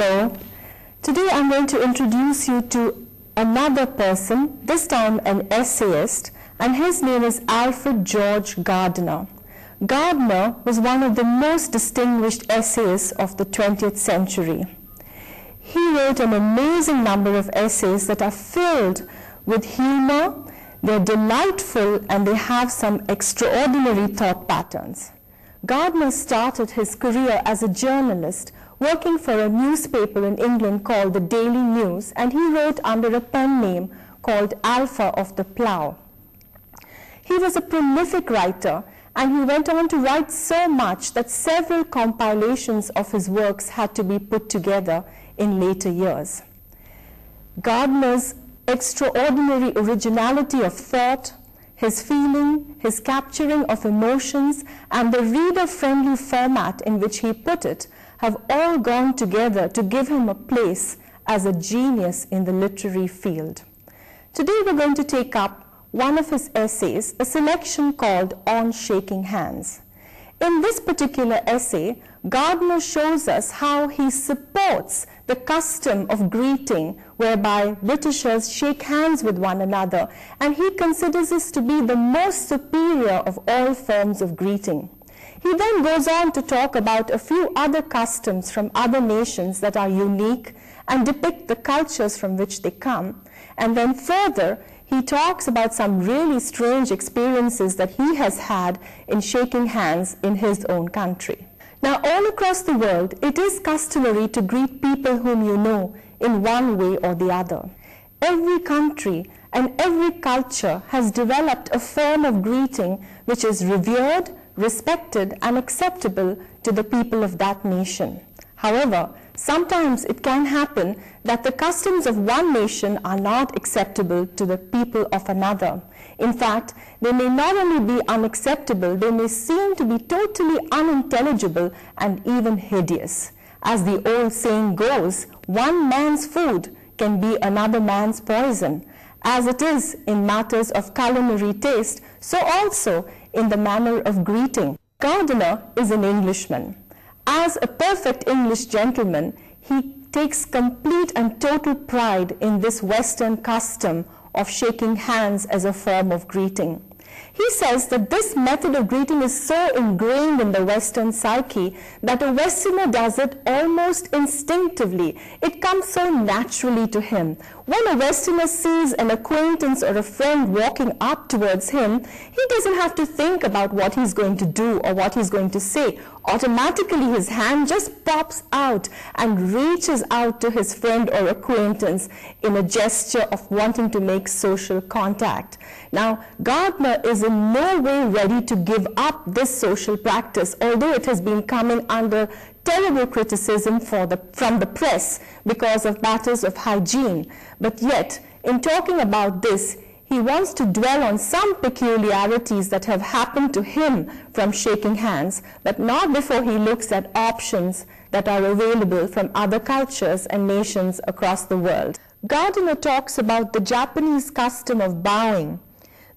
Hello. Today I'm going to introduce you to another person, this time an essayist, and his name is Alfred George Gardiner. Gardiner was one of the most distinguished essayists of the 20th century. He wrote an amazing number of essays that are filled with humor, they're delightful, and they have some extraordinary thought patterns. Gardiner started his career as a journalist, working for a newspaper in England called the Daily News, and he wrote under a pen name called Alpha of the Plough. He was a prolific writer, and he went on to write so much that several compilations of his works had to be put together in later years. Gardiner's extraordinary originality of thought, his feeling, his capturing of emotions, and the reader-friendly format in which he put it have all gone together to give him a place as a genius in the literary field. Today we're going to take up one of his essays, a selection called On Shaking Hands. In this particular essay, Gardiner shows us how he supports the custom of greeting whereby Britishers shake hands with one another, and he considers this to be the most superior of all forms of greeting. He then goes on to talk about a few other customs from other nations that are unique and depict the cultures from which they come. And then further, he talks about some really strange experiences that he has had in shaking hands in his own country. Now, all across the world, it is customary to greet people whom you know in one way or the other. Every country and every culture has developed a form of greeting which is revered, respected, and acceptable to the people of that nation. However, sometimes it can happen that the customs of one nation are not acceptable to the people of another. In fact, they may not only be unacceptable, they may seem to be totally unintelligible and even hideous. As the old saying goes, one man's food can be another man's poison. As it is in matters of culinary taste, so also in the manner of greeting. Gardiner is an Englishman. As a perfect English gentleman, he takes complete and total pride in this Western custom of shaking hands as a form of greeting. He says that this method of greeting is so ingrained in the Western psyche that a Westerner does it almost instinctively. It comes so naturally to him. When a Westerner sees an acquaintance or a friend walking up towards him, he doesn't have to think about what he's going to do or what he's going to say. Automatically, his hand just pops out and reaches out to his friend or acquaintance in a gesture of wanting to make social contact. Now, Gardiner is in no way ready to give up this social practice, although it has been coming under terrible criticism from the press because of matters of hygiene. But yet, in talking about this, he wants to dwell on some peculiarities that have happened to him from shaking hands, but not before he looks at options that are available from other cultures and nations across the world. Gardiner talks about the Japanese custom of bowing.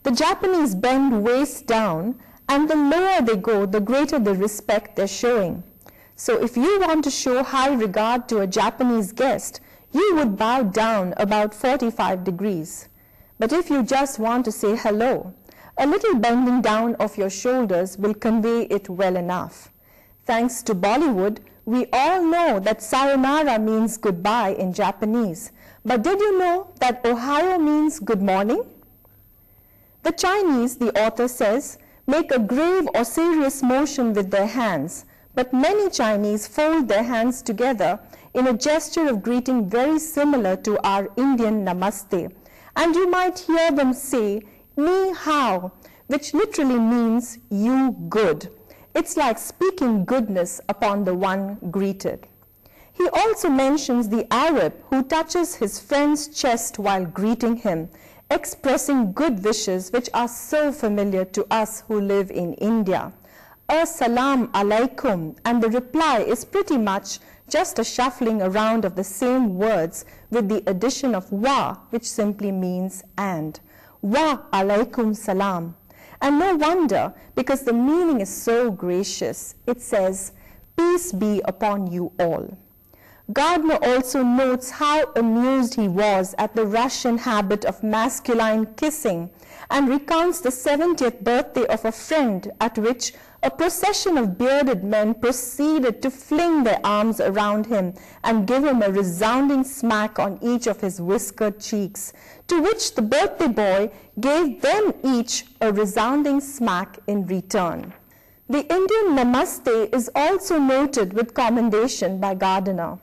The Japanese bend waist down, and the lower they go, the greater the respect they're showing. So if you want to show high regard to a Japanese guest, you would bow down about 45 degrees. But if you just want to say hello, a little bending down of your shoulders will convey it well enough. Thanks to Bollywood, we all know that sayonara means goodbye in Japanese. But did you know that Ohio means good morning? The Chinese, the author says, make a grave or serious motion with their hands, but many Chinese fold their hands together in a gesture of greeting very similar to our Indian namaste. And you might hear them say, ni hao, which literally means you good. It's like speaking goodness upon the one greeted. He also mentions the Arab who touches his friend's chest while greeting him, expressing good wishes which are so familiar to us who live in India. As-salam alaikum, and the reply is pretty much just a shuffling around of the same words with the addition of wa, which simply means and. Wa alaikum salam. And no wonder, because the meaning is so gracious. It says, peace be upon you all. Gardiner also notes how amused he was at the Russian habit of masculine kissing and recounts the 70th birthday of a friend at which a procession of bearded men proceeded to fling their arms around him and give him a resounding smack on each of his whiskered cheeks, to which the birthday boy gave them each a resounding smack in return. The Indian namaste is also noted with commendation by Gardiner.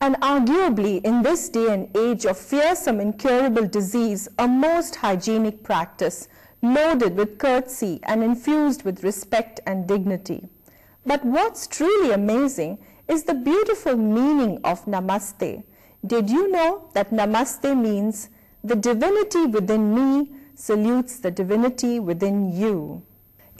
And arguably, in this day and age of fearsome incurable disease, a most hygienic practice, loaded with courtesy and infused with respect and dignity. But what's truly amazing is the beautiful meaning of namaste. Did you know that namaste means the divinity within me salutes the divinity within you?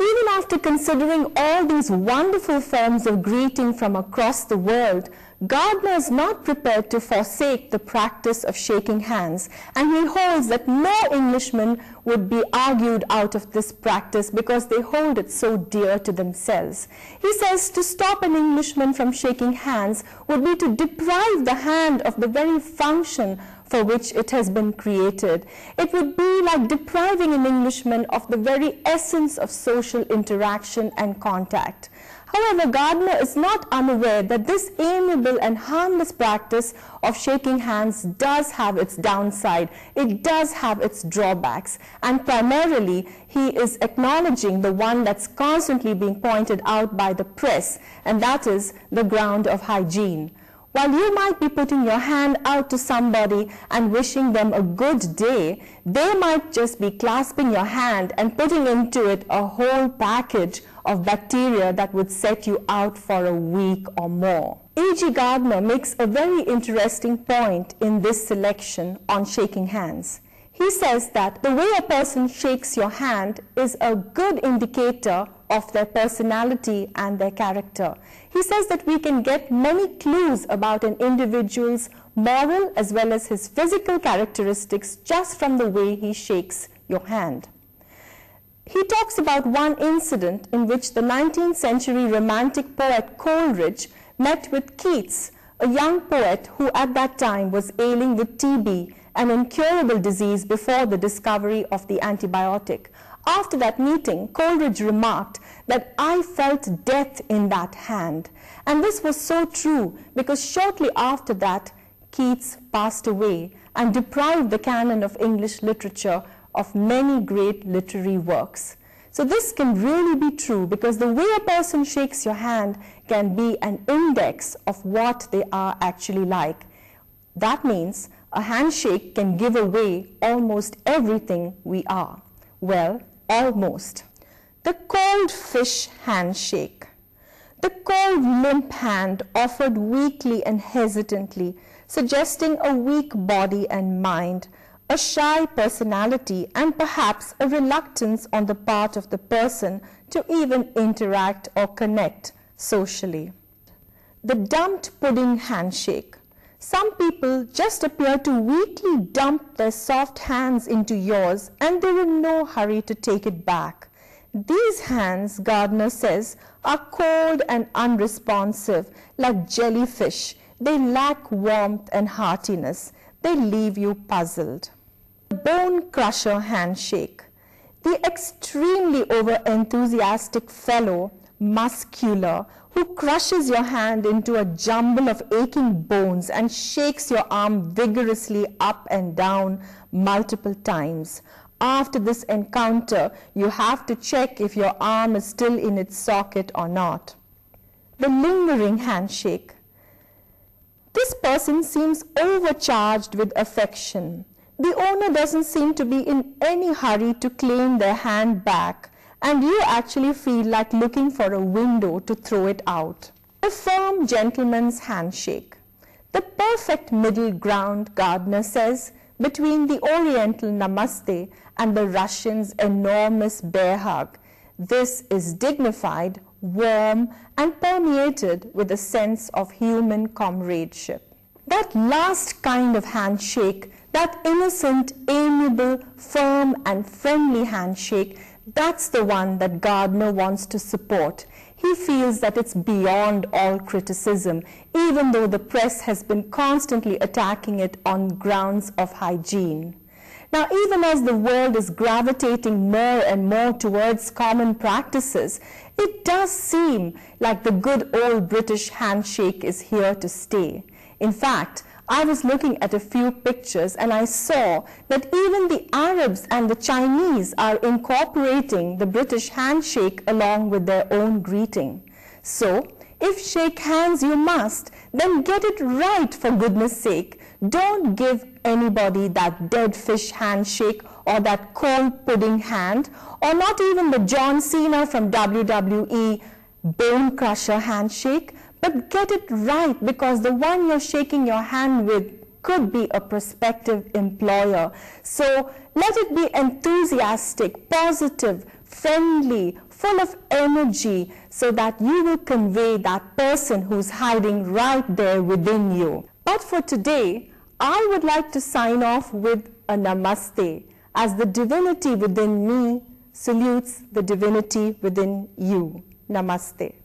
Even after considering all these wonderful forms of greeting from across the world, Gardiner is not prepared to forsake the practice of shaking hands, and he holds that no Englishman would be argued out of this practice because they hold it so dear to themselves. He says to stop an Englishman from shaking hands would be to deprive the hand of the very function for which it has been created. It would be like depriving an Englishman of the very essence of social interaction and contact. However, Gardiner is not unaware that this amiable and harmless practice of shaking hands does have its downside. It does have its drawbacks. And primarily, he is acknowledging the one that's constantly being pointed out by the press, and that is the ground of hygiene. While you might be putting your hand out to somebody and wishing them a good day, they might just be clasping your hand and putting into it a whole package of bacteria that would set you out for a week or more. E.G. Gardiner makes a very interesting point in this selection on shaking hands. He says that the way a person shakes your hand is a good indicator of their personality and their character. He says that we can get many clues about an individual's moral as well as his physical characteristics just from the way he shakes your hand. He talks about one incident in which the 19th century romantic poet Coleridge met with Keats, a young poet who at that time was ailing with TB, an incurable disease before the discovery of the antibiotic. After that meeting, Coleridge remarked that I felt death in that hand. And this was so true because shortly after that, Keats passed away and deprived the canon of English literature of many great literary works. So this can really be true because the way a person shakes your hand can be an index of what they are actually like. That means a handshake can give away almost everything we are. Well, almost. The cold fish handshake. The cold, limp hand offered weakly and hesitantly, suggesting a weak body and mind, a shy personality, and perhaps a reluctance on the part of the person to even interact or connect socially. The dumped pudding handshake. Some people just appear to weakly dump their soft hands into yours and they're in no hurry to take it back. These hands, Gardiner says, are cold and unresponsive, like jellyfish. They lack warmth and heartiness. They leave you puzzled. The bone crusher handshake. The extremely over-enthusiastic fellow, muscular, who crushes your hand into a jumble of aching bones and shakes your arm vigorously up and down multiple times. After this encounter, you have to check if your arm is still in its socket or not. The lingering handshake. This person seems overcharged with affection. The owner doesn't seem to be in any hurry to claim their hand back, and you actually feel like looking for a window to throw it out. The firm gentleman's handshake. The perfect middle ground, Gardiner says, between the Oriental namaste and the Russian's enormous bear hug. This is dignified, warm, and permeated with a sense of human comradeship. That last kind of handshake, that innocent, amiable, firm, and friendly handshake, that's the one that Gardiner wants to support. He feels that it's beyond all criticism, even though the press has been constantly attacking it on grounds of hygiene. Now, even as the world is gravitating more and more towards common practices, it does seem like the good old British handshake is here to stay. In fact, I was looking at a few pictures and I saw that even the Arabs and the Chinese are incorporating the British handshake along with their own greeting. So, if shake hands you must, then get it right for goodness sake. Don't give anybody that dead fish handshake or that cold pudding hand, or not even the John Cena from WWE bone crusher handshake, but get it right, because the one you're shaking your hand with could be a prospective employer. So let it be enthusiastic, positive, friendly, full of energy, so that you will convey that person who's hiding right there within you. But for today, I would like to sign off with a namaste, as the divinity within me salutes the divinity within you. Namaste.